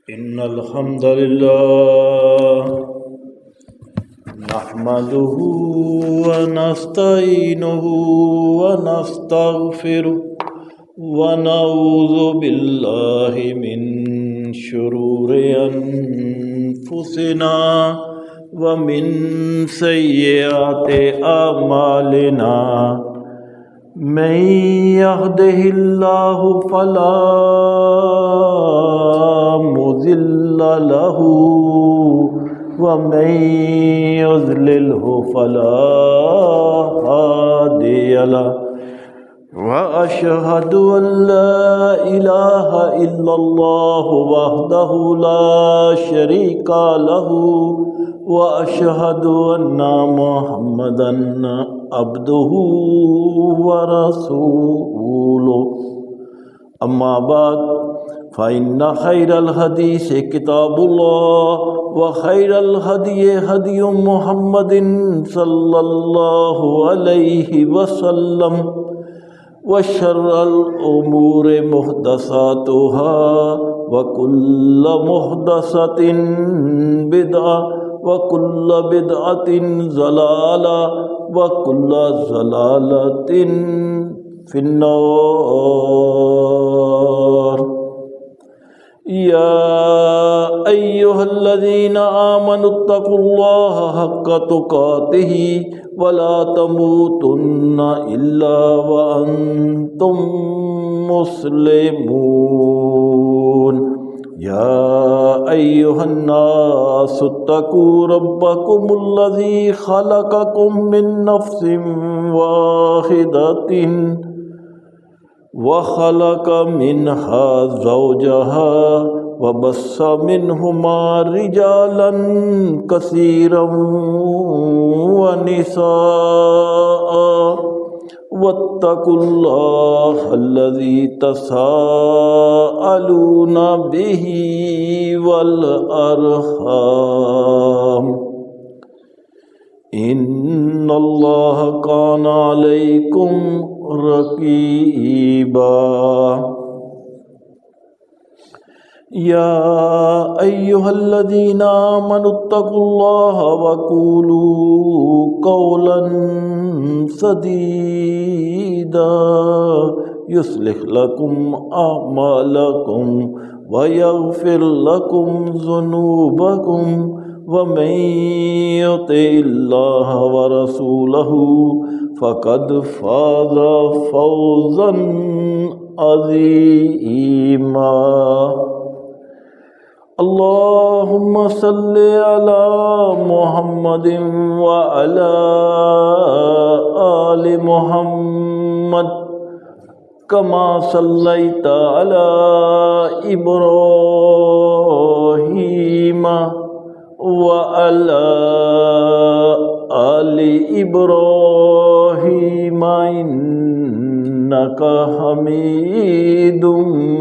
إن الحمد لله نحمده ونستعينه ونستغفره ونعوذ بالله من شرور أنفسنا ومن سيئات أعمالنا من يهده الله فلا مضل له ومن يضلله فلا هادي له وأشهد أن لا إله إلا الله وحده لا شريك له وأشهد أن محمدا عبده ورسوله أما بعد فإن خير الحديث كتاب الله وخير الهدي هدي محمد صلى الله عليه وسلم وشر الأمور محدثاتها وكل محدثة بدعة وكل بدعة ضلالة وكل ضلالة في النار. يا أيها الذين آمنوا اتقوا الله حق تقاته ولا تموتن إلا وأنتم مسلمون. يا أيها الناس اتقوا ربكم الذي خلقكم من نفس واحدة وخلق منها زوجها وبث منهما رجالا كثيرا ونساء واتقوا الله الذي تساءلون به والأرحام إن الله كان عليكم رقيبا. يا أيها الذين آمنوا اتقوا الله وقولوا قولا سديدا يصلح لكم أعمالكم ويغفر لكم ذنوبكم ومن يطع الله ورسوله فقد فاز فوزا عظيما. اللهم صل على محمد وعلى آل محمد كما صليت على إبراهيم وعلى آل إبراهيم إنك حميد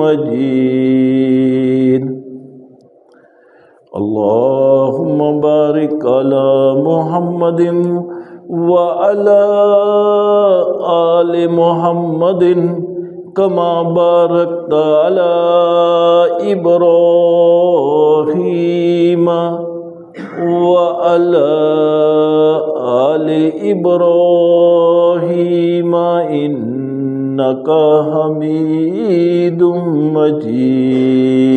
مجيد. اللهم بارك على محمد وعلى آل محمد كما باركت على إبراهيم وعلى آل إبراهيم إنك حميد مجيد.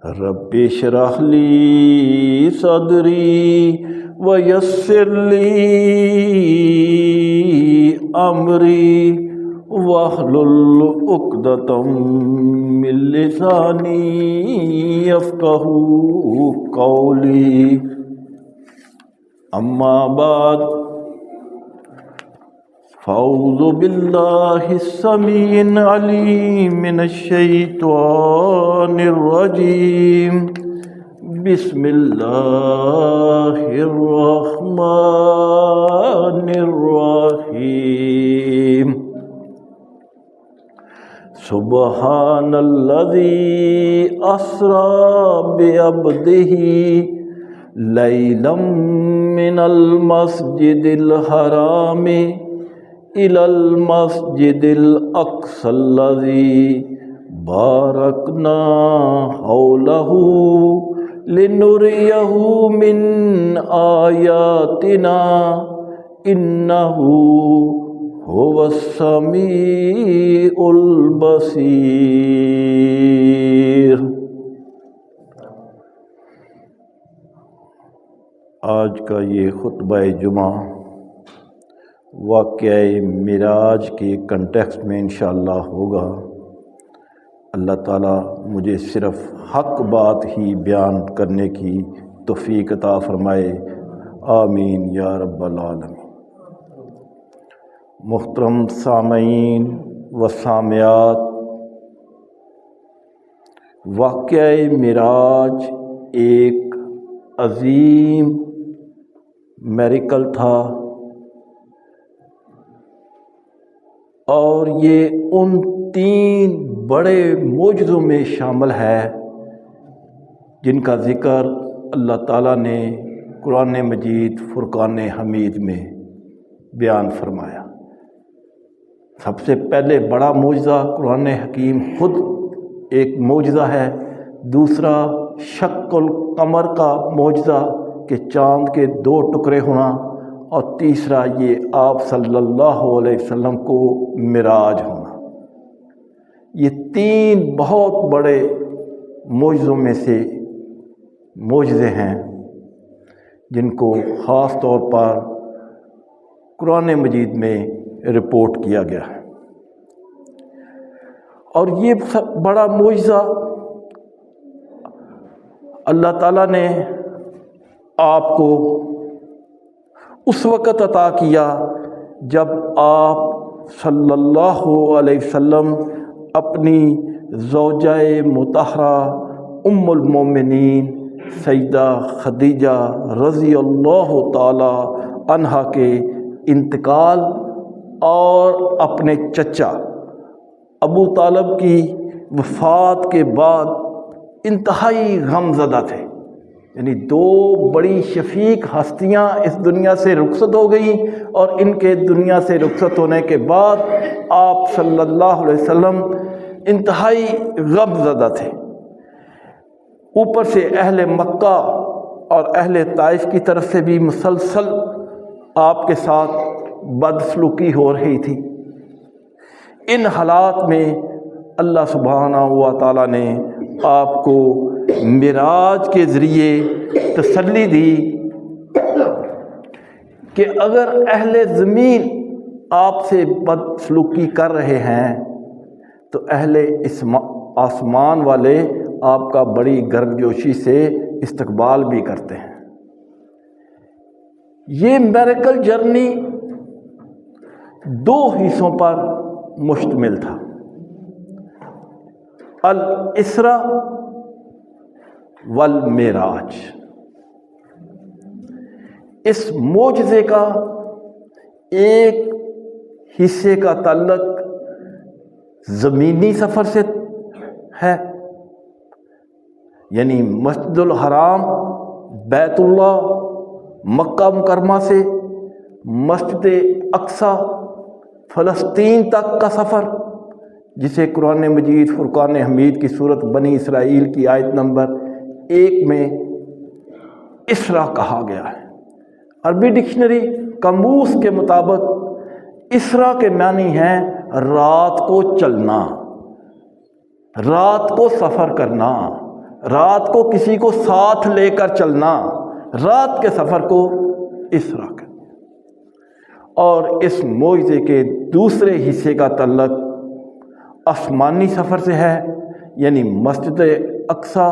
رب اشرح لي صدري ويسر لي أمري واحلل عقدة من لساني يفقهوا قولي. أما بعد فأعوذ بالله السميع العليم من الشيطان الرجيم. بسم الله الرحمن الرحيم. سبحان الذي أسرى بعبده ليلا من المسجد الحرام إلى المسجد الأقصى الذي بارکنا حولہ لنریہ من آیاتنا انہ هو السمیع البصیر۔ آج کا یہ خطبہ جمعہ واقعہ معراج کے کنٹیکسٹ میں انشاءاللہ ہوگا۔ اللہ تعالیٰ مجھے صرف حق بات ہی بیان کرنے کی توفیق عطا فرمائے، آمین یا رب العالمین۔ محترم سامعین و سامعات، واقعہ معراج ایک عظیم میریکل تھا، اور یہ ان 3 بڑے معجزوں میں شامل ہے جن کا ذکر اللہ تعالیٰ نے قرآن مجید فرقان حمید میں بیان فرمایا۔ سب سے پہلے بڑا معجزہ قرآن حکیم خود ایک معجزہ ہے، دوسرا شق القمر کا معجزہ کہ چاند کے 2 ٹکڑے ہونا، اور تیسرا یہ آپ صلی اللہ علیہ وسلم کو معراج ہونا۔ یہ 3 بہت بڑے معجزوں میں سے معجزے ہیں جن کو خاص طور پر قرآن مجید میں رپورٹ کیا گیا ہے۔ اور یہ بڑا معجزہ اللہ تعالیٰ نے آپ کو اس وقت عطا کیا جب آپ صلی اللہ علیہ وسلم اپنی زوجہ مطہرہ ام المومنین سیدہ خدیجہ رضی اللہ تعالی عنہا کے انتقال اور اپنے چچا ابو طالب کی وفات کے بعد انتہائی غم زدہ تھے، یعنی 2 بڑی شفیق ہستیاں اس دنیا سے رخصت ہو گئیں، اور ان کے دنیا سے رخصت ہونے کے بعد آپ صلی اللہ علیہ وسلم انتہائی غم زدہ تھے۔ اوپر سے اہل مکہ اور اہل طائف کی طرف سے بھی مسلسل آپ کے ساتھ بدسلوکی ہو رہی تھی۔ ان حالات میں اللہ سبحانہ و تعالیٰ نے آپ کو معراج کے ذریعے تسلی دی کہ اگر اہل زمین آپ سے بدسلوکی کر رہے ہیں تو اہل آسمان والے آپ کا بڑی گرمجوشی سے استقبال بھی کرتے ہیں۔ یہ میریکل جرنی 2 حصوں پر مشتمل تھا، الاسراء والمعراج۔ اس معجزے کا ایک حصے کا تعلق زمینی سفر سے ہے، یعنی مسجد الحرام بیت اللہ مکہ مکرمہ سے مسجد اقصی فلسطین تک کا سفر، جسے قرآن مجید فرقان حمید کی سورت بنی اسرائیل کی آیت نمبر 1 میں اسرا کہا گیا ہے۔ عربی ڈکشنری قاموس کے مطابق اسرا کے معنی ہیں رات کو چلنا، رات کو سفر کرنا، رات کو کسی کو ساتھ لے کر چلنا، رات کے سفر کو اسرا کہتے ہیں۔ اور اس معجزے کے دوسرے حصے کا تعلق آسمانی سفر سے ہے، یعنی مسجد اقصی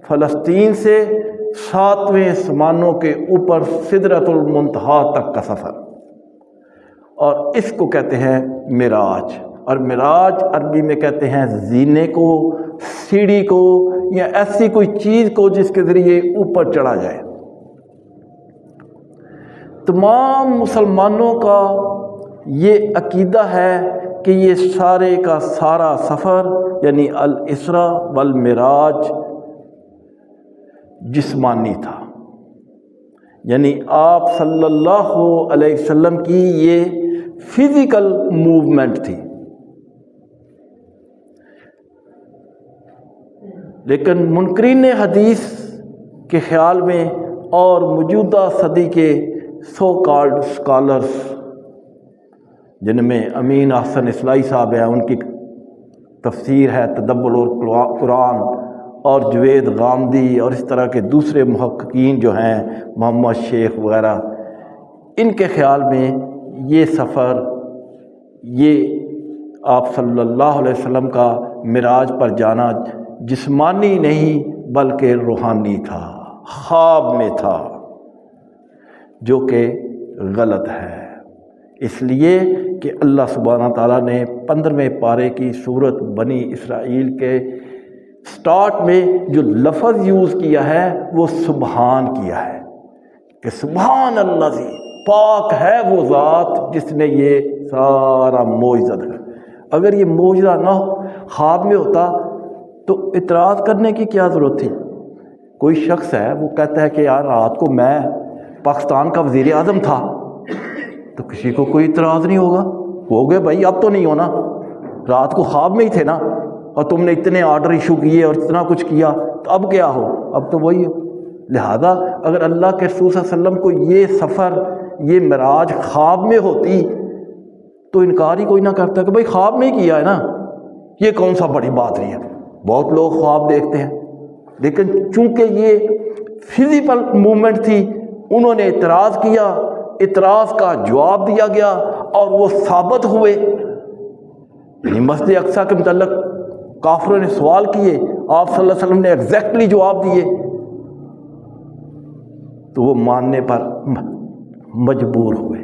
فلسطین سے 7ویں آسمانوں کے اوپر سدرۃ المنتہا تک کا سفر، اور اس کو کہتے ہیں معراج۔ اور معراج عربی میں کہتے ہیں زینے کو، سیڑھی کو، یا ایسی کوئی چیز کو جس کے ذریعے اوپر چڑھا جائے۔ تمام مسلمانوں کا یہ عقیدہ ہے کہ یہ سارے کا سارا سفر یعنی الاسراء والمعراج جسمانی تھا، یعنی آپ صلی اللہ علیہ وسلم کی یہ فزیکل موومنٹ تھی۔ لیکن منکرین حدیث کے خیال میں اور موجودہ صدی کے سو کالڈ اسکالرس جن میں امین احسن اصلاحی صاحب ہیں، ان کی تفسیر ہے تدبر القرآن، اور جوید غامدی اور اس طرح کے دوسرے محققین جو ہیں محمد شیخ وغیرہ، ان کے خیال میں یہ سفر، یہ آپ صلی اللہ علیہ وسلم کا معراج پر جانا جسمانی نہیں بلکہ روحانی تھا، خواب میں تھا، جو کہ غلط ہے، اس لیے کہ اللہ سبحانہ تعالیٰ نے 15ویں پارے کی سورت بنی اسرائیل کے سٹارٹ میں جو لفظ یوز کیا ہے وہ سبحان کیا ہے، کہ سبحان اللہ، پاک ہے وہ ذات جس نے یہ سارا معجزہ دکھایا۔ اگر یہ معجزہ نہ ہو، خواب میں ہوتا تو اعتراض کرنے کی کیا ضرورت تھی؟ کوئی شخص ہے وہ کہتا ہے کہ یار رات کو میں پاکستان کا وزیر اعظم تھا، تو کسی کو کوئی اعتراض نہیں ہوگا، ہو گئے بھائی، اب تو نہیں ہونا، رات کو خواب میں ہی تھے نا، اور تم نے اتنے آرڈر ایشو کیے اور اتنا کچھ کیا، تو اب کیا ہو، اب تو وہی ہو۔ لہذا اگر اللہ کے رسول صلی اللہ علیہ وسلم کو یہ سفر، یہ معراج خواب میں ہوتی تو انکار ہی کوئی نہ کرتا کہ بھائی خواب میں ہی کیا ہے نا، یہ کون سا بڑی بات نہیں ہے۔ بہت لوگ خواب دیکھتے ہیں، لیکن چونکہ یہ فزیکل موومنٹ تھی، انہوں نے اعتراض کیا، اعتراض کا جواب دیا گیا اور وہ ثابت ہوئے۔ یعنی مسجد اقصیٰ کے متعلق کافروں نے سوال کیے، آپ صلی اللہ علیہ وسلم نے ایگزیکٹلی جواب دیے، تو وہ ماننے پر مجبور ہوئے۔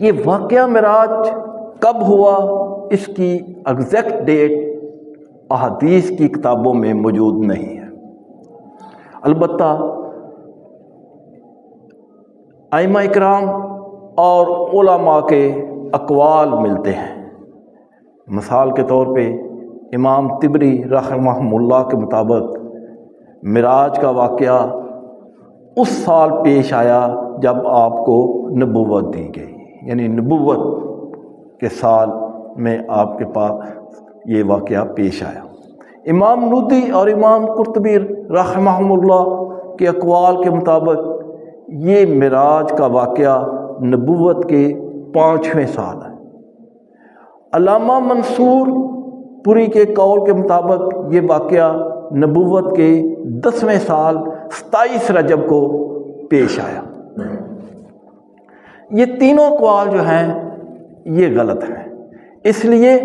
یہ واقعہ معراج کب ہوا، اس کی ایگزیکٹ ڈیٹ احادیث کی کتابوں میں موجود نہیں ہے، البتہ ائمہ اکرام اور علماء کے اقوال ملتے ہیں۔ مثال کے طور پہ امام طبری رحمہ اللہ کے مطابق معراج کا واقعہ اس سال پیش آیا جب آپ کو نبوت دی گئی، یعنی نبوت کے سال میں آپ کے پاس یہ واقعہ پیش آیا۔ امام نودی اور امام قرطبی رحمہ اللہ کے اقوال کے مطابق یہ معراج کا واقعہ نبوت کے 5ویں سال ہے۔ علامہ منصور پوری کے قول کے مطابق یہ واقعہ نبوت کے 10ویں سال 27 رجب کو پیش آیا۔ یہ تینوں اقوال جو ہیں یہ غلط ہیں، اس لیے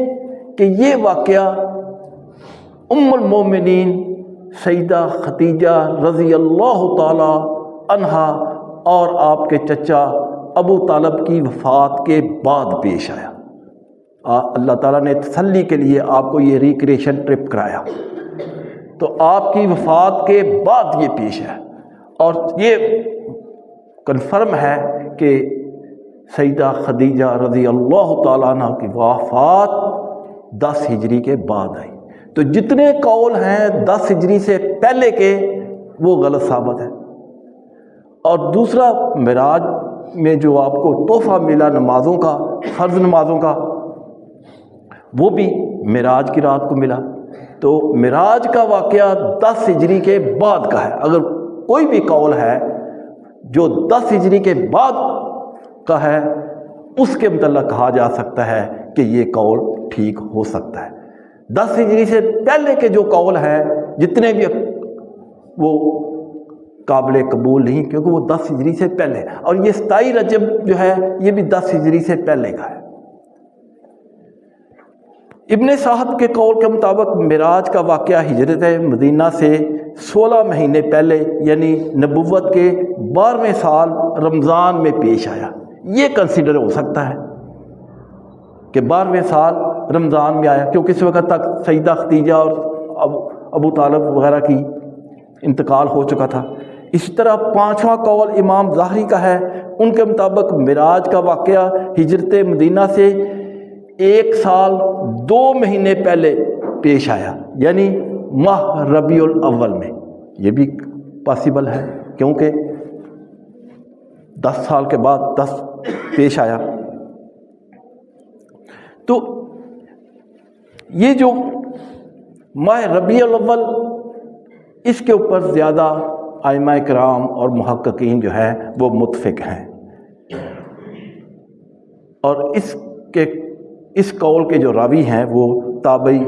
کہ یہ واقعہ ام المومنین سیدہ خدیجہ رضی اللہ تعالی عنہا اور آپ کے چچا ابو طالب کی وفات کے بعد پیش آیا۔ اللہ تعالیٰ نے تسلی کے لیے آپ کو یہ ریکریشن ٹرپ کرایا، تو آپ کی وفات کے بعد یہ پیش ہے، اور یہ کنفرم ہے کہ سیدہ خدیجہ رضی اللہ تعالیٰ عنہ کی وفات 10 ہجری کے بعد آئی۔ تو جتنے قول ہیں 10 ہجری سے پہلے کے وہ غلط ثابت ہے۔ اور دوسرا، معراج میں جو آپ کو تحفہ ملا نمازوں کا، فرض نمازوں کا، وہ بھی معراج کی رات کو ملا۔ تو معراج کا واقعہ 10 ہجری کے بعد کا ہے۔ اگر کوئی بھی قول ہے جو 10 ہجری کے بعد کا ہے، اس کے متعلق کہا جا سکتا ہے کہ یہ قول ٹھیک ہو سکتا ہے۔ 10 ہجری سے پہلے کے جو قول ہیں جتنے بھی، وہ قابل قبول نہیں، کیونکہ وہ 10 ہجری سے پہلے، اور یہ 27 رجب جو ہے یہ بھی 10 ہجری سے پہلے کا ہے۔ ابن صاحب کے قول کے مطابق معراج کا واقعہ ہجرت مدینہ سے 16 مہینے پہلے، یعنی نبوت کے 12ویں سال رمضان میں پیش آیا۔ یہ کنسیڈر ہو سکتا ہے کہ 12ویں سال رمضان میں آیا، کیونکہ اس وقت تک سیدہ خدیجہ اور ابو طالب وغیرہ کی انتقال ہو چکا تھا۔ اسی طرح 5واں قول امام ظاہری کا ہے، ان کے مطابق معراج کا واقعہ ہجرت مدینہ سے 1 سال 2 مہینے پہلے پیش آیا، یعنی ماہ ربیع الاول میں۔ یہ بھی پاسبل ہے، کیونکہ 10 سال کے بعد 10 پیش آیا۔ تو یہ جو ماہ ربیع الاول، اس کے اوپر زیادہ ائمہ کرام اور محققین جو ہیں وہ متفق ہیں، اور اس قول کے جو راوی ہیں وہ تابعی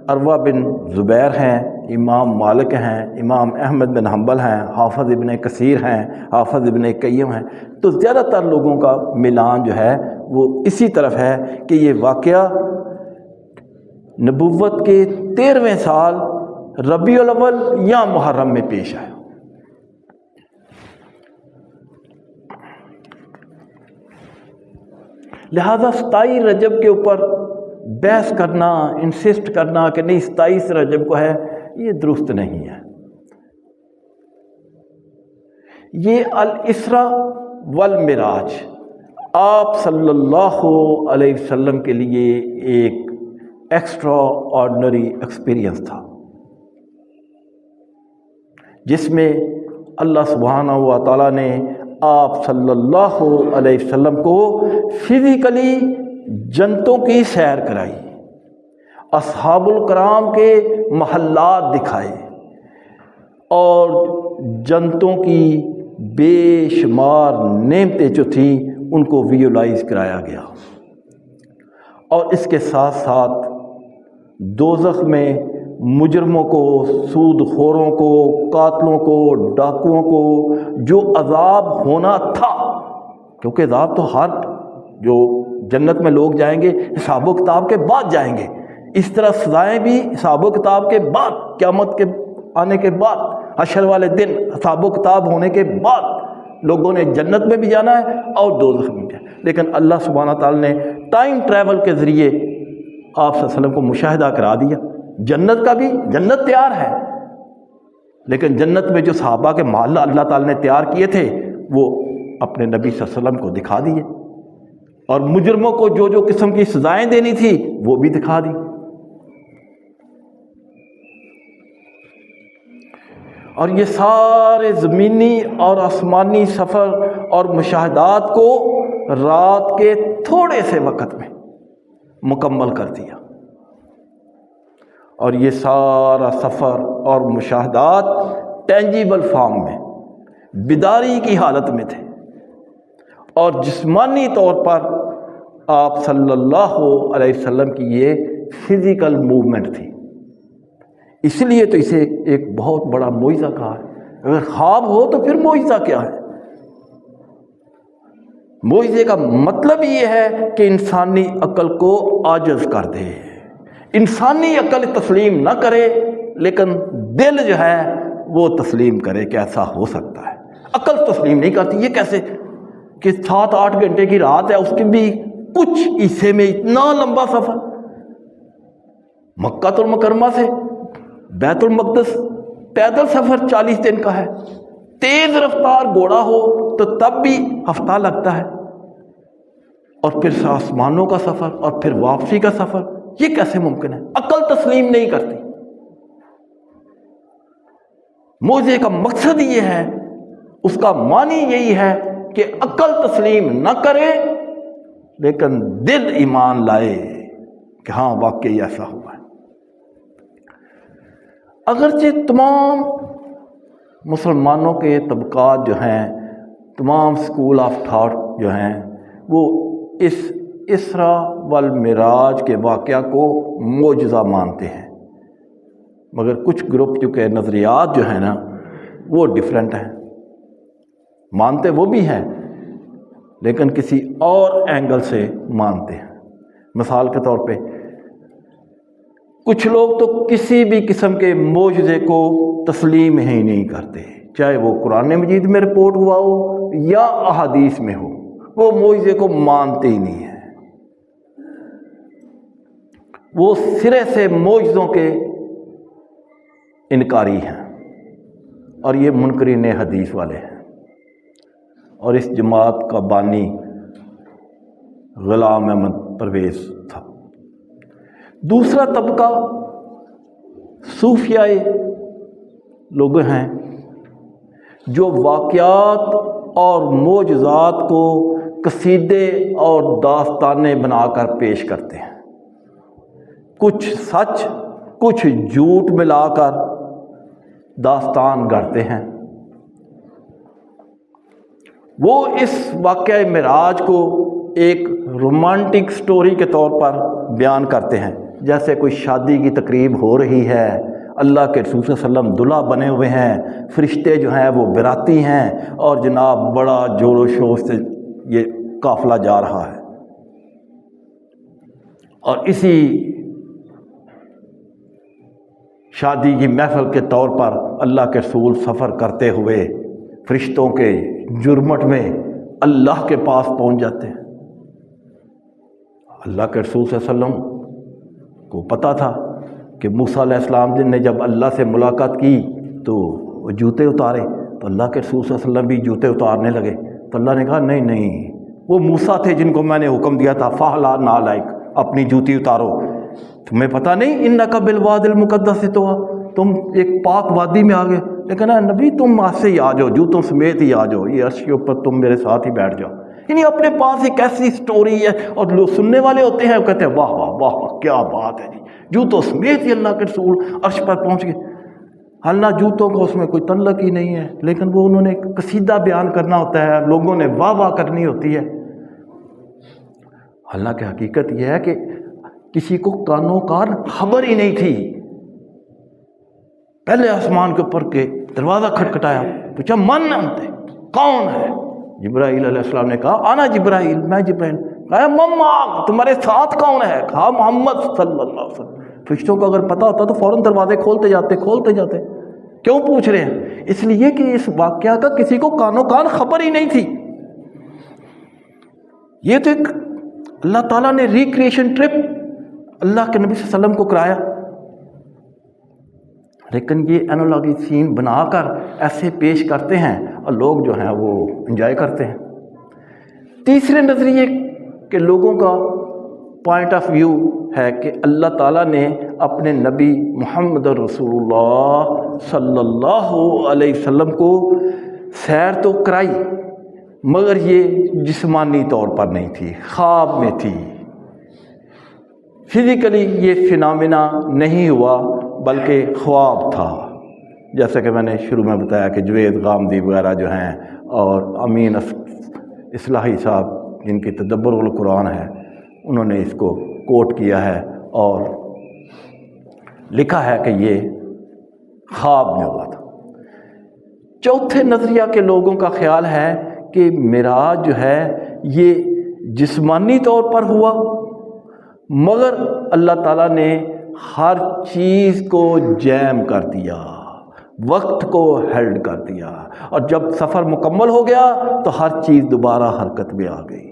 عروہ بن زبیر ہیں، امام مالک ہیں، امام احمد بن حنبل ہیں، حافظ ابن کثیر ہیں، حافظ ابن قیم ہیں۔ تو زیادہ تر لوگوں کا میلان جو ہے وہ اسی طرف ہے کہ یہ واقعہ نبوت کے 13ویں سال ربیع الاول یا محرم میں پیش آیا۔ لہذا 27 رجب کے اوپر بحث کرنا، انسسٹ کرنا کہ نہیں 27 رجب کو ہے، یہ درست نہیں ہے۔ یہ الاسراء والمعراج آپ صلی اللہ علیہ وسلم کے لیے ایک ایکسٹرا آرڈنری ایکسپیرئنس تھا، جس میں اللہ سبحانہ و تعالیٰ نے آپ صلی اللہ علیہ وسلم کو فزیکلی جنتوں کی سیر کرائی، اصحاب الکرام کے محلات دکھائے، اور جنتوں کی بے شمار نعمتیں جو تھیں ان کو ویژولائز کرایا گیا، اور اس کے ساتھ ساتھ دوزخ میں مجرموں کو، سود خوروں کو، قاتلوں کو، ڈاکوؤں کو جو عذاب ہونا تھا، کیونکہ عذاب تو ہر جو جنت میں لوگ جائیں گے حساب و کتاب کے بعد جائیں گے، اس طرح سزائیں بھی حساب و کتاب کے بعد، قیامت کے آنے کے بعد، حشر والے دن حساب و کتاب ہونے کے بعد لوگوں نے جنت میں بھی جانا ہے اور دوزخ میں بھی۔ لیکن اللہ سبحانہ تعالیٰ نے ٹائم ٹریول کے ذریعے آپ صلی اللہ علیہ وسلم کو مشاہدہ کرا دیا جنت کا بھی۔ جنت تیار ہے، لیکن جنت میں جو صحابہ کے محلہ اللہ تعالیٰ نے تیار کیے تھے وہ اپنے نبی صلی اللہ علیہ وسلم کو دکھا دیے، اور مجرموں کو جو جو قسم کی سزائیں دینی تھی وہ بھی دکھا دی۔ اور یہ سارے زمینی اور آسمانی سفر اور مشاہدات کو رات کے تھوڑے سے وقت میں مکمل کر دیا، اور یہ سارا سفر اور مشاہدات ٹینجیبل فارم میں بیداری کی حالت میں تھے، اور جسمانی طور پر آپ صلی اللہ علیہ وسلم کی یہ فزیکل موومنٹ تھی۔ اس لیے تو اسے ایک بہت بڑا معجزہ کہا ہے۔ اگر خواب ہو تو پھر معجزہ کیا ہے؟ معجزے کا مطلب یہ ہے کہ انسانی عقل کو عاجز کر دے، انسانی عقل تسلیم نہ کرے لیکن دل جو ہے وہ تسلیم کرے کہ ایسا ہو سکتا ہے۔ عقل تسلیم نہیں کرتی، یہ کیسے کہ 7-8 گھنٹے کی رات ہے، اس کے بھی کچھ حصے میں اتنا لمبا سفر، مکہ المکرمہ سے بیت المقدس پیدل سفر 40 دن کا ہے، تیز رفتار گھوڑا ہو تو تب بھی ہفتہ لگتا ہے، اور پھر آسمانوں کا سفر اور پھر واپسی کا سفر، یہ کیسے ممکن ہے؟ عقل تسلیم نہیں کرتی۔ معجزے کا مقصد یہ ہے، اس کا معنی یہی ہے کہ عقل تسلیم نہ کرے لیکن دل ایمان لائے کہ ہاں واقعی ایسا ہوا ہے۔ اگرچہ تمام مسلمانوں کے طبقات جو ہیں، تمام سکول آف تھاٹ جو ہیں، وہ اس اسراء والمعراج کے واقعہ کو معجزہ مانتے ہیں، مگر کچھ گروپ چونکہ نظریات جو ہیں نا وہ ڈیفرنٹ ہیں، مانتے وہ بھی ہیں لیکن کسی اور اینگل سے مانتے ہیں۔ مثال کے طور پہ کچھ لوگ تو کسی بھی قسم کے معجزے کو تسلیم ہی نہیں کرتے، چاہے وہ قرآن مجید میں رپورٹ ہوا ہو یا احادیث میں ہو، وہ معجزے کو مانتے ہی نہیں ہیں، وہ سرے سے معجزوں کے انکاری ہیں، اور یہ منکرین حدیث والے ہیں، اور اس جماعت کا بانی غلام احمد پرویز تھا۔ دوسرا طبقہ صوفیاء لوگ ہیں جو واقعات اور معجزات کو قصیدے اور داستانیں بنا کر پیش کرتے ہیں، کچھ سچ کچھ جھوٹ ملا کر داستان گڑھتے ہیں۔ وہ اس واقعہ معراج کو ایک رومانٹک سٹوری کے طور پر بیان کرتے ہیں، جیسے کوئی شادی کی تقریب ہو رہی ہے، اللہ کے رسول صلی اللہ علیہ وسلم دلہا بنے ہوئے ہیں، فرشتے جو ہیں وہ براتی ہیں، اور جناب بڑا جوش و شور سے یہ قافلہ جا رہا ہے۔ اور اسی شادی کی محفل کے طور پر اللہ کے رسول سفر کرتے ہوئے فرشتوں کے جرمٹ میں اللہ کے پاس پہنچ جاتے ہیں۔ اللہ کے رسول صلی اللہ علیہ وسلم کو پتہ تھا کہ موسیٰ علیہ السلام نے جب اللہ سے ملاقات کی تو وہ جوتے اتارے، تو اللہ کے رسول صلی اللہ علیہ وسلم بھی جوتے اتارنے لگے، تو اللہ نے کہا نہیں، وہ موسیٰ تھے جن کو میں نے حکم دیا تھا فَاحْلَا نَعْلَيْكَ، اپنی جوتی اتارو، تمہیں پتہ نہیں اِنَّكَ بِالْوَادِ الْمُقَدَّسِ طُوًى، تم ایک پاک وادی میں آ گئے، لیکن اے نبی تم آج سے ہی آ جاؤ، جوتوں سمیت ہی آ جاؤ، یہ عرش کے اوپر تم میرے ساتھ ہی بیٹھ جاؤ۔ یعنی اپنے پاس ایک ایسی سٹوری ہے، اور لوگ سننے والے ہوتے ہیں وہ کہتے ہیں واہ واہ واہ واہ کیا بات ہے جی، جوتوں سمیت ہی اللہ کے رسول عرش پر پہنچ گئے۔ حالانکہ جوتوں کو اس میں کوئی تعلق ہی نہیں ہے، لیکن وہ انہوں نے ایک قصیدہ بیان کرنا ہوتا ہے، لوگوں نے واہ واہ کرنی ہوتی ہے۔ حالانکہ حقیقت یہ ہے کہ کسی کو کانوں کان خبر ہی نہیں تھی۔ پہلے آسمان کے اوپر کے دروازہ کھٹکھٹایا، پوچھا من انت، کون ہے؟ جبرائیل علیہ السلام نے کہا آنا جبرائیل، میں جبرائیل۔ کہا مما، تمہارے ساتھ کون ہے؟ کہا محمد صلی اللہ علیہ وسلم۔ فرشتوں کو اگر پتہ ہوتا تو فوراً دروازے کھولتے جاتے۔ کیوں پوچھ رہے ہیں؟ اس لیے کہ اس واقعہ کا کسی کو کانوں کان خبر ہی نہیں تھی۔ یہ تو ایک اللہ تعالیٰ نے ریکریشن ٹرپ اللہ کے نبی صلی اللہ علیہ وسلم کو کرایا، لیکن یہ اینالوجی سین بنا کر ایسے پیش کرتے ہیں اور لوگ جو ہیں وہ انجوائے کرتے ہیں۔ تیسرے نظریے کے لوگوں کا پوائنٹ آف ویو ہے کہ اللہ تعالیٰ نے اپنے نبی محمد رسول اللہ صلی اللہ علیہ وسلم کو سیر تو کرائی، مگر یہ جسمانی طور پر نہیں تھی، خواب میں تھی۔ فزیکلی یہ فنامنا نہیں ہوا بلکہ خواب تھا، جیسا کہ میں نے شروع میں بتایا کہ جوید غامدی وغیرہ جو ہیں اور امین اصلاحی صاحب جن کی تدبر القرآن ہے، انہوں نے اس کو کوٹ کیا ہے اور لکھا ہے کہ یہ خواب میں ہوا تھا۔ چوتھے نظریہ کے لوگوں کا خیال ہے کہ معراج جو ہے یہ جسمانی طور پر ہوا، مگر اللہ تعالیٰ نے ہر چیز کو جیم کر دیا، وقت کو ہیلڈ کر دیا، اور جب سفر مکمل ہو گیا تو ہر چیز دوبارہ حرکت میں آ گئی،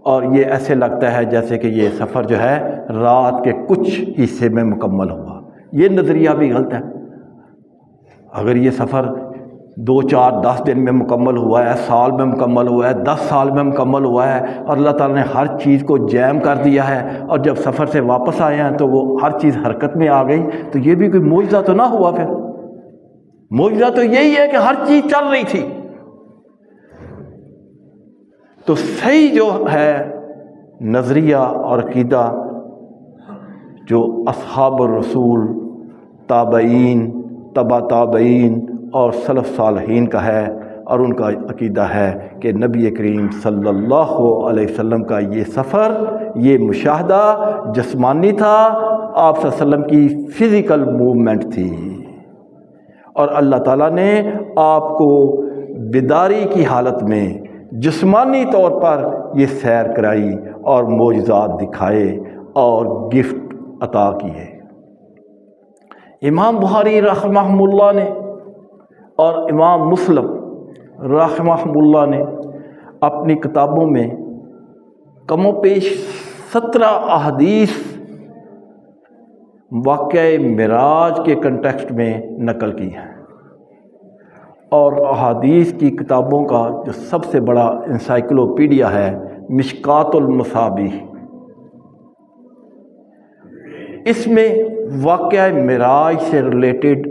اور یہ ایسے لگتا ہے جیسے کہ یہ سفر جو ہے رات کے کچھ حصے میں مکمل ہوا۔ یہ نظریہ بھی غلط ہے۔ اگر یہ سفر 2 4 10 دن میں مکمل ہوا ہے، سال میں مکمل ہوا ہے، 10 سال میں مکمل ہوا ہے، اور اللہ تعالیٰ نے ہر چیز کو جیم کر دیا ہے، اور جب سفر سے واپس آئے ہیں تو وہ ہر چیز حرکت میں آ گئی، تو یہ بھی کوئی معجزہ تو نہ ہوا؟ پھر معجزہ تو یہی ہے کہ ہر چیز چل رہی تھی۔ تو صحیح جو ہے نظریہ اور عقیدہ جو اصحاب الرسول، تابعین، تبع تابعین اور سلف صالحین کا ہے، اور ان کا عقیدہ ہے کہ نبی کریم صلی اللہ علیہ وسلم کا یہ سفر، یہ مشاہدہ جسمانی تھا، آپ صلی اللہ علیہ وسلم کی فزیکل موومنٹ تھی، اور اللہ تعالیٰ نے آپ کو بیداری کی حالت میں جسمانی طور پر یہ سیر کرائی اور معجزات دکھائے اور گفٹ عطا کیے۔ امام بخاری رحمہ اللہ نے اور امام مسلم رحمہ اللہ نے اپنی کتابوں میں کم و بیش 17 احادیث واقعہ معراج کے کنٹیکسٹ میں نقل کی ہیں، اور احادیث کی کتابوں کا جو سب سے بڑا انسائکلوپیڈیا ہے مشکات المصابیح، اس میں واقعہ معراج سے ریلیٹڈ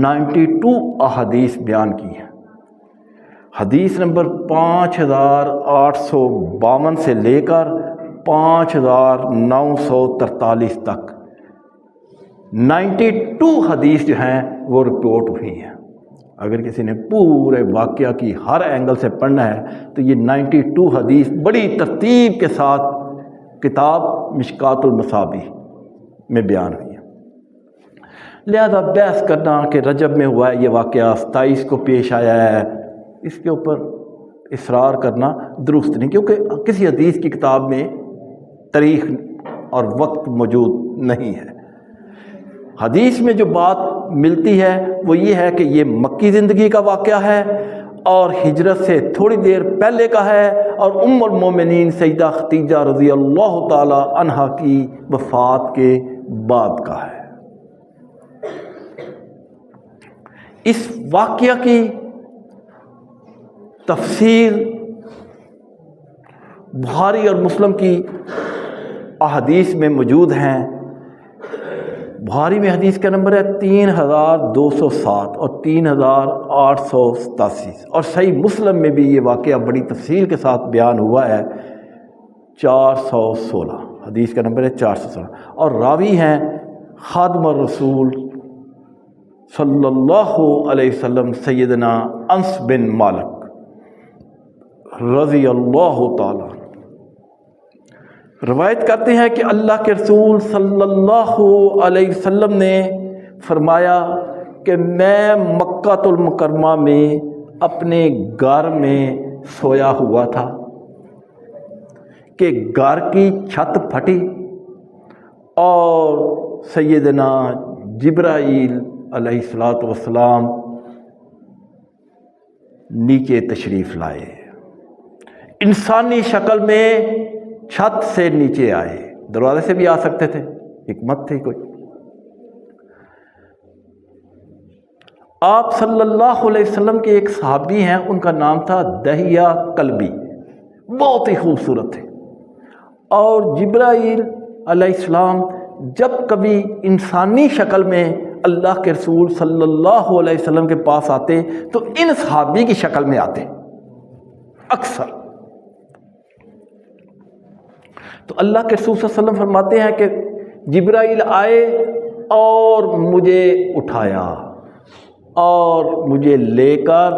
92 احادیث بیان کی ہیں۔ حدیث نمبر 5852 سے لے کر 5943 تک 92 حدیث جو ہیں وہ رپورٹ ہوئی ہیں۔ اگر کسی نے پورے واقعہ کی ہر اینگل سے پڑھنا ہے تو یہ 92 حدیث بڑی ترتیب کے ساتھ کتاب مشکات المصابیح میں بیان ہوئی ہے۔ لہذا بحث کرنا کہ رجب میں ہوا ہے یہ واقعہ، 27 کو پیش آیا ہے، اس کے اوپر اصرار کرنا درست نہیں، کیونکہ کسی حدیث کی کتاب میں تاریخ اور وقت موجود نہیں ہے۔ حدیث میں جو بات ملتی ہے وہ یہ ہے کہ یہ مکی زندگی کا واقعہ ہے اور ہجرت سے تھوڑی دیر پہلے کا ہے، اور ام المومنین سیدہ خدیجہ رضی اللہ تعالی عنہا کی وفات کے بعد کا ہے۔ اس واقعہ کی تفسیر بخاری اور مسلم کی احادیث میں موجود ہیں۔ بخاری میں حدیث کا نمبر ہے 3207 اور 3887، اور صحیح مسلم میں بھی یہ واقعہ بڑی تفصیل کے ساتھ بیان ہوا ہے 416، حدیث کا نمبر ہے 416، اور راوی ہیں خادم الرسول صلی اللہ علیہ وسلم سیدنا انس بن مالک رضی اللہ تعالیٰ روایت کرتے ہیں کہ اللہ کے رسول صلی اللہ علیہ وسلم نے فرمایا کہ میں مکہ المکرمہ میں اپنے گھر میں سویا ہوا تھا کہ گھر کی چھت پھٹی اور سیدنا جبرائیل علیہ السلام نیچے تشریف لائے، انسانی شکل میں چھت سے نیچے آئے، دروازے سے بھی آ سکتے تھے، حکمت تھی کوئی۔ آپ صلی اللہ علیہ وسلم کے ایک صحابی ہیں، ان کا نام تھا دہیہ کلبی، بہت ہی خوبصورت تھے، اور جبرائیل علیہ السلام جب کبھی انسانی شکل میں اللہ کے رسول صلی اللہ علیہ وسلم کے پاس آتے تو ان صحابی کی شکل میں آتے اکثر۔ تو اللہ کے رسول صلی اللہ علیہ وسلم فرماتے ہیں کہ جبرائیل آئے اور مجھے اٹھایا اور مجھے لے کر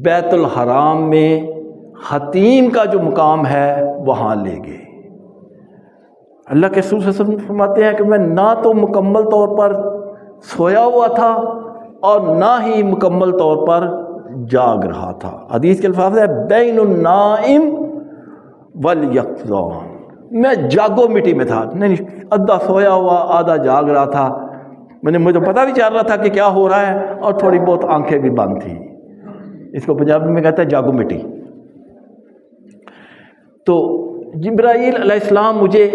بیت الحرام میں حتیم کا جو مقام ہے وہاں لے گئے۔ اللہ کے رسول صلی اللہ علیہ وسلم فرماتے ہیں کہ میں نہ تو مکمل طور پر سویا ہوا تھا اور نہ ہی مکمل طور پر جاگ رہا تھا۔ حدیث کے الفاظ ہے بین النائم والیقظان، میں جاگو مٹی میں تھا، نہیں آدھا سویا ہوا آدھا جاگ رہا تھا، مجھے پتہ بھی چل رہا تھا کہ کیا ہو رہا ہے اور تھوڑی بہت آنکھیں بھی بند تھی۔ اس کو پنجابی میں کہتا ہے جاگو مٹی۔ تو جبرائیل علیہ السلام مجھے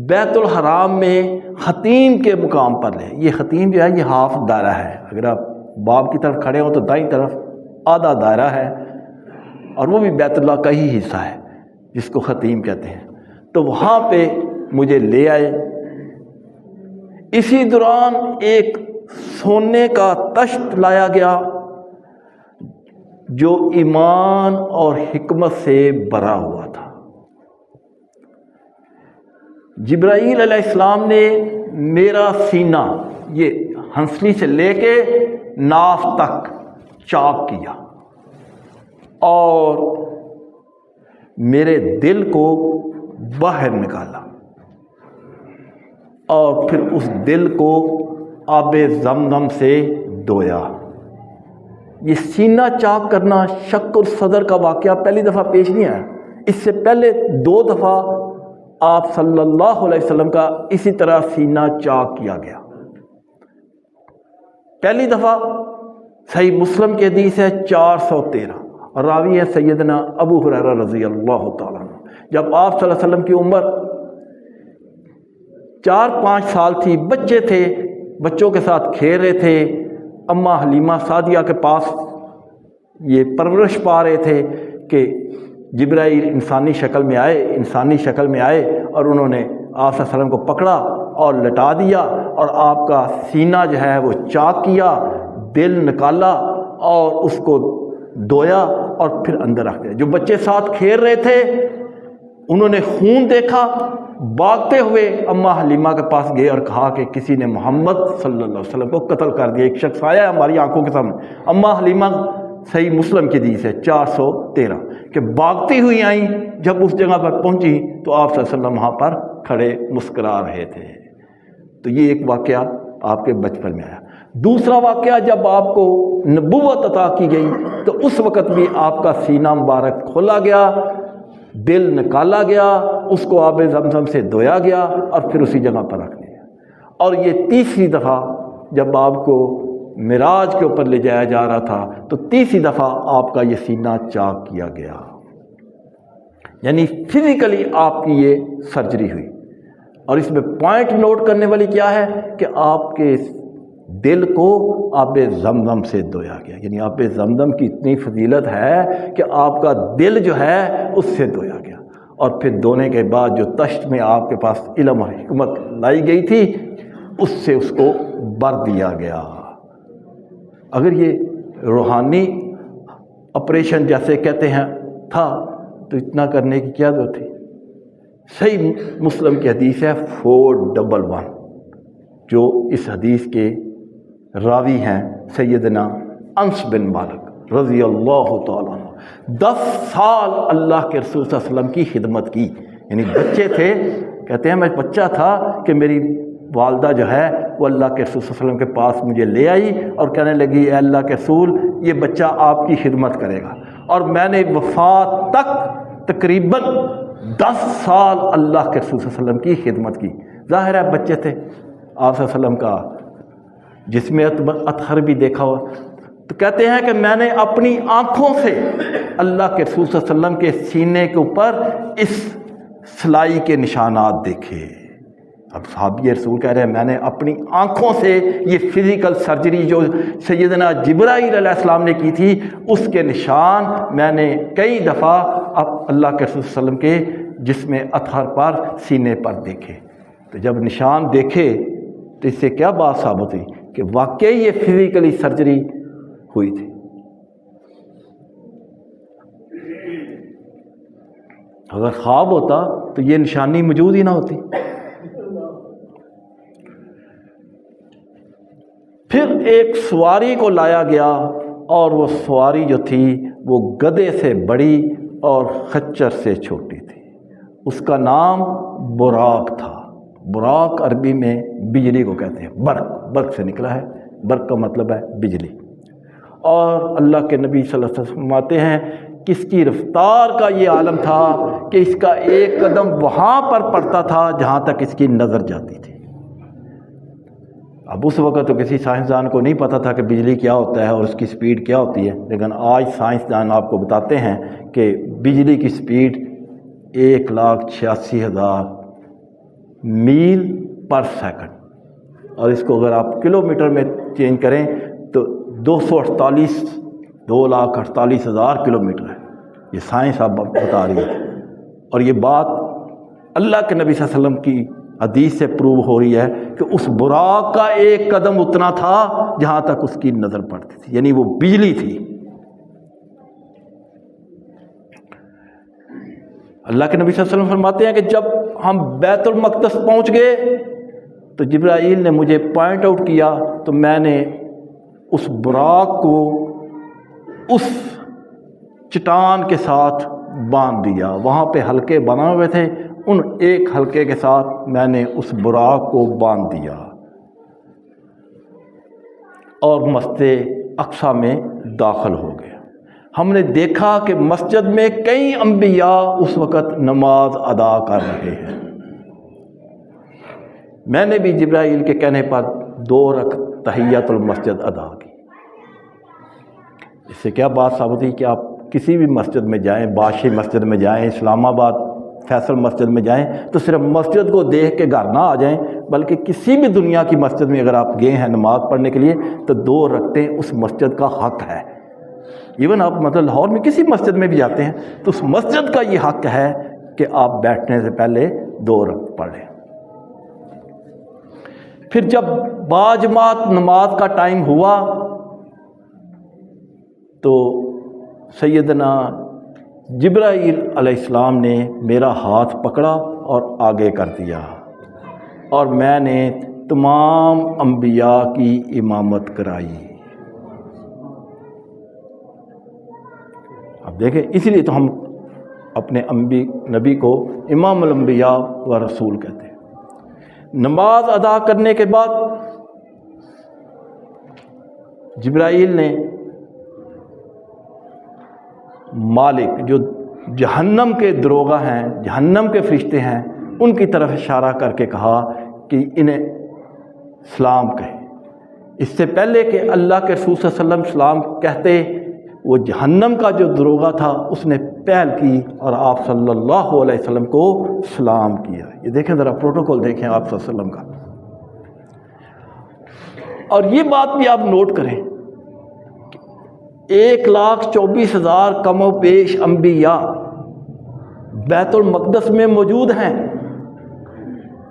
بیت الحرام میں حتیم کے مقام پر لے۔ یہ حتیم جو ہے یہ ہاف دائرہ ہے، اگر آپ باب کی طرف کھڑے ہوں تو دائیں طرف آدھا دائرہ ہے، اور وہ بھی بیت اللہ کا ہی حصہ ہے جس کو حتیم کہتے ہیں۔ تو وہاں پہ مجھے لے آئے۔ اسی دوران ایک سونے کا تشت لایا گیا جو ایمان اور حکمت سے بھرا ہوا تھا۔ جبرائیل علیہ السلام نے میرا سینہ یہ ہنسلی سے لے کے ناف تک چاک کیا اور میرے دل کو باہر نکالا، اور پھر اس دل کو آب زمزم سے دھویا۔ یہ سینہ چاک کرنا شق الصدر کا واقعہ پہلی دفعہ پیش نہیں آیا، اس سے پہلے 2 دفعہ آپ صلی اللہ علیہ وسلم کا اسی طرح سینہ چاک کیا گیا۔ پہلی دفعہ صحیح مسلم کی حدیث ہے 413، اور راوی ہے سیدنا ابو ہریرہ رضی اللہ تعالیٰ عنہ۔ جب آپ صلی اللہ علیہ وسلم کی عمر 4-5 سال تھی، بچے تھے، بچوں کے ساتھ کھیل رہے تھے، اماں حلیمہ سعدیہ کے پاس یہ پرورش پا رہے تھے کہ جبرائیل انسانی شکل میں آئے اور انہوں نے آپ صلی اللہ علیہ وسلم کو پکڑا اور لٹا دیا، اور آپ کا سینہ جو ہے وہ چاک کیا، دل نکالا اور اس کو دھویا اور پھر اندر رکھ دیا۔ جو بچے ساتھ کھیل رہے تھے انہوں نے خون دیکھا، بھاگتے ہوئے اماں حلیمہ کے پاس گئے اور کہا کہ کسی نے محمد صلی اللہ علیہ وسلم کو قتل کر دیا، ایک شخص آیا ہے ہماری آنکھوں کے سامنے۔ اماں حلیمہ، صحیح مسلم کی حدیث ہے 413، کہ بھاگتی ہوئی آئیں، جب اس جگہ پر پہنچی تو آپ صلی اللہ علیہ وسلم وہاں پر کھڑے مسکرا رہے تھے۔ تو یہ ایک واقعہ آپ کے بچپن میں آیا۔ دوسرا واقعہ، جب آپ کو نبوت عطا کی گئی تو اس وقت بھی آپ کا سینہ مبارک کھولا گیا، دل نکالا گیا، اس کو آب زمزم سے دھویا گیا اور پھر اسی جگہ پر رکھ دیا۔ اور یہ تیسری دفعہ جب آپ کو معراج کے اوپر لے جایا جا رہا تھا تو تیسری دفعہ آپ کا یہ سینہ چاک کیا گیا، یعنی فزیکلی آپ کی یہ سرجری ہوئی۔ اور اس میں پوائنٹ نوٹ کرنے والی کیا ہے کہ آپ کے دل کو آب زمزم سے دھویا گیا، یعنی آب زمزم کی اتنی فضیلت ہے کہ آپ کا دل جو ہے اس سے دھویا گیا، اور پھر دھونے کے بعد جو تشت میں آپ کے پاس علم اور حکمت لائی گئی تھی اس سے اس کو بر دیا گیا۔ اگر یہ روحانی آپریشن جیسے کہتے ہیں تھا تو اتنا کرنے کی کیا ضرورت تھی؟ صحیح مسلم کی حدیث ہے 411، جو اس حدیث کے راوی ہیں سیدنا انس بن مالک رضی اللہ تعالیٰ عنہ۔ 10 سال اللہ کے رسول صلی اللہ علیہ وسلم کی خدمت کی، یعنی بچے تھے، کہتے ہیں میں بچہ تھا کہ میری والدہ جو ہے وہ اللہ کے رسول صلی اللہ علیہ وسلم کے پاس مجھے لے آئی اور کہنے لگی اے اللہ کے رسول یہ بچہ آپ کی خدمت کرے گا، اور میں نے وفات تک تقریباً 10 سال اللہ کے رسول صلی اللہ علیہ وسلم کی خدمت کی۔ ظاہر ہے بچے تھے، آپ صلی اللہ علیہ وسلم کا جسم اطہر بھی دیکھا ہوا، تو کہتے ہیں کہ میں نے اپنی آنکھوں سے اللہ کے رسول صلی اللہ علیہ وسلم کے سینے کے اوپر اس سلائی کے نشانات دیکھے۔ اب صحابی رسول کہہ رہے ہیں میں نے اپنی آنکھوں سے یہ فزیکل سرجری جو سیدنا جبرائیل علیہ السلام نے کی تھی اس کے نشان میں نے کئی دفعہ اب اللہ کے رسول صلی اللہ علیہ وسلم کے جسم اطہر پر سینے پر دیکھے۔ تو جب نشان دیکھے تو اس سے کیا بات ثابت ہوئی کہ واقعی یہ فزیکلی سرجری ہوئی تھی۔ اگر خواب ہوتا تو یہ نشانی موجود ہی نہ ہوتی۔ پھر ایک سواری کو لایا گیا اور وہ سواری جو تھی وہ گدھے سے بڑی اور خچر سے چھوٹی تھی، اس کا نام براق تھا۔ براق عربی میں بجلی کو کہتے ہیں، برق، برق سے نکلا ہے، برق کا مطلب ہے بجلی۔ اور اللہ کے نبی صلی اللہ علیہ وسلم فرماتے ہیں کہ اس کی رفتار کا یہ عالم تھا کہ اس کا ایک قدم وہاں پر پڑتا تھا جہاں تک اس کی نظر جاتی تھی۔ اب اس وقت تو کسی سائنسدان کو نہیں پتہ تھا کہ بجلی کیا ہوتا ہے اور اس کی سپیڈ کیا ہوتی ہے، لیکن آج سائنسدان آپ کو بتاتے ہیں کہ بجلی کی سپیڈ 1,86,000 میل پر سیکنڈ، اور اس کو اگر آپ کلومیٹر میں چینج کریں تو 2,48,000 کلومیٹر ہے۔ یہ سائنس آپ بتا رہی ہے، اور یہ بات اللہ کے نبی صلی اللہ علیہ وسلم کی حدیث سے پروو ہو رہی ہے کہ اس براق کا ایک قدم اتنا تھا جہاں تک اس کی نظر پڑتی تھی، یعنی وہ بجلی تھی۔ اللہ کے نبی صلی اللہ علیہ وسلم فرماتے ہیں کہ جب ہم بیت المقدس پہنچ گئے تو جبرائیل نے مجھے پوائنٹ آؤٹ کیا تو میں نے اس براق کو اس چٹان کے ساتھ باندھ دیا، وہاں پہ حلقے بنا ہوئے تھے، ان ایک حلقے کے ساتھ میں نے اس براق کو باندھ دیا اور مسجد اقصیٰ میں داخل ہو گیا۔ ہم نے دیکھا کہ مسجد میں کئی انبیاء اس وقت نماز ادا کر رہے ہیں۔ میں نے بھی جبرائیل کے کہنے پر 2 رکعت تحیۃ المسجد ادا کی۔ اس سے کیا بات ثابت ہوئی کہ آپ کسی بھی مسجد میں جائیں، بادشاہی مسجد میں جائیں، اسلام آباد فیصل مسجد میں جائیں تو صرف مسجد کو دیکھ کے گھر نہ آ جائیں، بلکہ کسی بھی دنیا کی مسجد میں اگر آپ گئے ہیں نماز پڑھنے کے لیے تو 2 رکعتیں اس مسجد کا حق ہے۔ ایون آپ مطلب لاہور میں کسی مسجد میں بھی جاتے ہیں تو اس مسجد کا یہ حق ہے کہ آپ بیٹھنے سے پہلے 2 رکعت پڑھیں۔ پھر جب باجماعت نماز کا ٹائم ہوا تو سیدنا جبرائیل علیہ السلام نے میرا ہاتھ پکڑا اور آگے کر دیا، اور میں نے تمام انبیاء کی امامت کرائی۔ اب دیکھیں، اسی لیے تو ہم اپنے نبی کو امام الانبیاء و رسول کہتے ہیں۔ نماز ادا کرنے کے بعد جبرائیل نے مالک، جو جہنم کے دروغہ ہیں، جہنم کے فرشتے ہیں، ان کی طرف اشارہ کر کے کہا کہ انہیں سلام کہیں۔ اس سے پہلے کہ اللہ کے رسول صلی اللہ علیہ وسلم سلام کہتے، وہ جہنم کا جو دروغہ تھا اس نے پہل کی اور آپ صلی اللہ علیہ وسلم کو سلام کیا۔ یہ دیکھیں ذرا پروٹوکول دیکھیں آپ صلی اللہ علیہ وسلم کا۔ اور یہ بات بھی آپ نوٹ کریں، 1,24,000 کم و بیش انبیاء بیت المقدس میں موجود ہیں،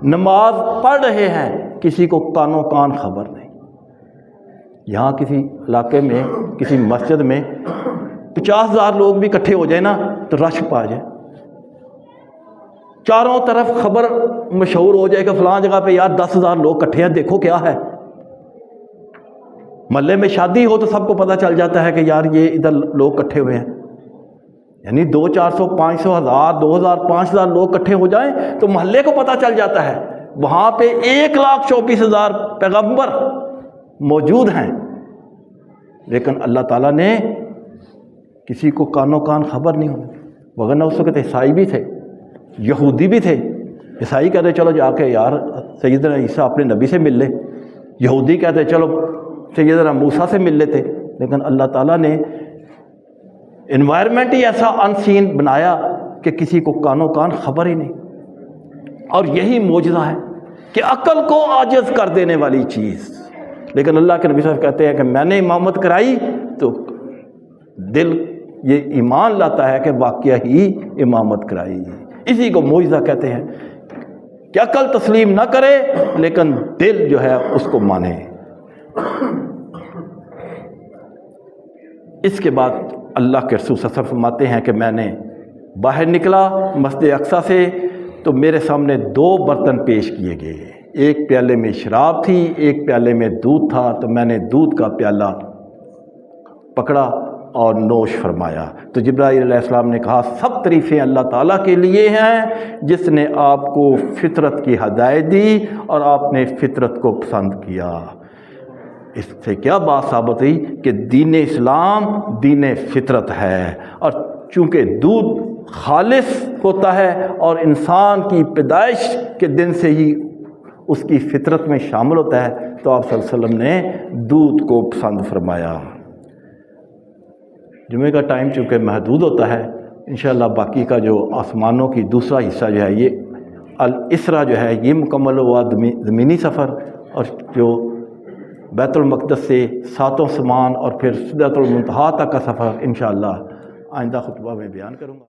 نماز پڑھ رہے ہیں، کسی کو کانوں کان خبر نہیں۔ یہاں کسی علاقے میں، کسی مسجد میں 50,000 لوگ بھی اکٹھے ہو جائیں نا تو رش پا جائے، چاروں طرف خبر مشہور ہو جائے کہ فلاں جگہ پہ یار 10,000 لوگ اکٹھے ہیں، دیکھو کیا ہے۔ محلے میں شادی ہو تو سب کو پتہ چل جاتا ہے کہ یار یہ ادھر لوگ اکٹھے ہوئے ہیں، یعنی 200، 400، 500، 1000، 2000، 5000 لوگ اکٹھے ہو جائیں تو محلے کو پتہ چل جاتا ہے۔ وہاں پہ 1,24,000 پیغمبر موجود ہیں، لیکن اللہ تعالیٰ نے کسی کو کانوں کان خبر نہیں ہوئی، وگرنہ اس وقت عیسائی بھی تھے، یہودی بھی تھے۔ عیسائی کہتے چلو جا کے یار سیدنا عیسیٰ اپنے نبی سے مل لے، یہودی کہتے چلو سیدنا موسیٰ سے مل لیتے، لیکن اللہ تعالیٰ نے انوائرمنٹ ہی ایسا ان سین بنایا کہ کسی کو کانوں کان خبر ہی نہیں۔ اور یہی معجزہ ہے کہ عقل کو عاجز کر دینے والی چیز، لیکن اللہ کے نبی صلی اللہ علیہ وسلم کہتے ہیں کہ میں نے امامت کرائی تو دل یہ ایمان لاتا ہے کہ واقعہ ہی امامت کرائی۔ اسی کو معجزہ کہتے ہیں کہ عقل تسلیم نہ کرے لیکن دل جو ہے اس کو مانے۔ اس کے بعد اللہ کے رسول صلی اللہ علیہ وسلم فرماتے ہیں کہ میں نے باہر نکلا مسجد اقصیٰ سے تو میرے سامنے 2 برتن پیش کیے گئے، ایک پیالے میں شراب تھی، ایک پیالے میں دودھ تھا، تو میں نے دودھ کا پیالہ پکڑا اور نوش فرمایا۔ تو جبرائیل علیہ السلام نے کہا سب تعریفیں اللہ تعالیٰ کے لیے ہیں جس نے آپ کو فطرت کی ہدایت دی اور آپ نے فطرت کو پسند کیا۔ اس سے کیا بات ثابت ہوئی کہ دین اسلام دین فطرت ہے، اور چونکہ دودھ خالص ہوتا ہے اور انسان کی پیدائش کے دن سے ہی اس کی فطرت میں شامل ہوتا ہے، تو آپ صلی اللہ علیہ وسلم نے دودھ کو پسند فرمایا۔ جمعے کا ٹائم چونکہ محدود ہوتا ہے، انشاءاللہ باقی کا جو آسمانوں کی دوسرا حصہ جو ہے یہ الاسرا جو ہے یہ مکمل ہوا زمینی سفر، اور جو بیت المقدس سے 7 آسمان اور پھر سدرۃ المنتہا تک کا سفر انشاءاللہ آئندہ خطبہ میں بیان کروں گا۔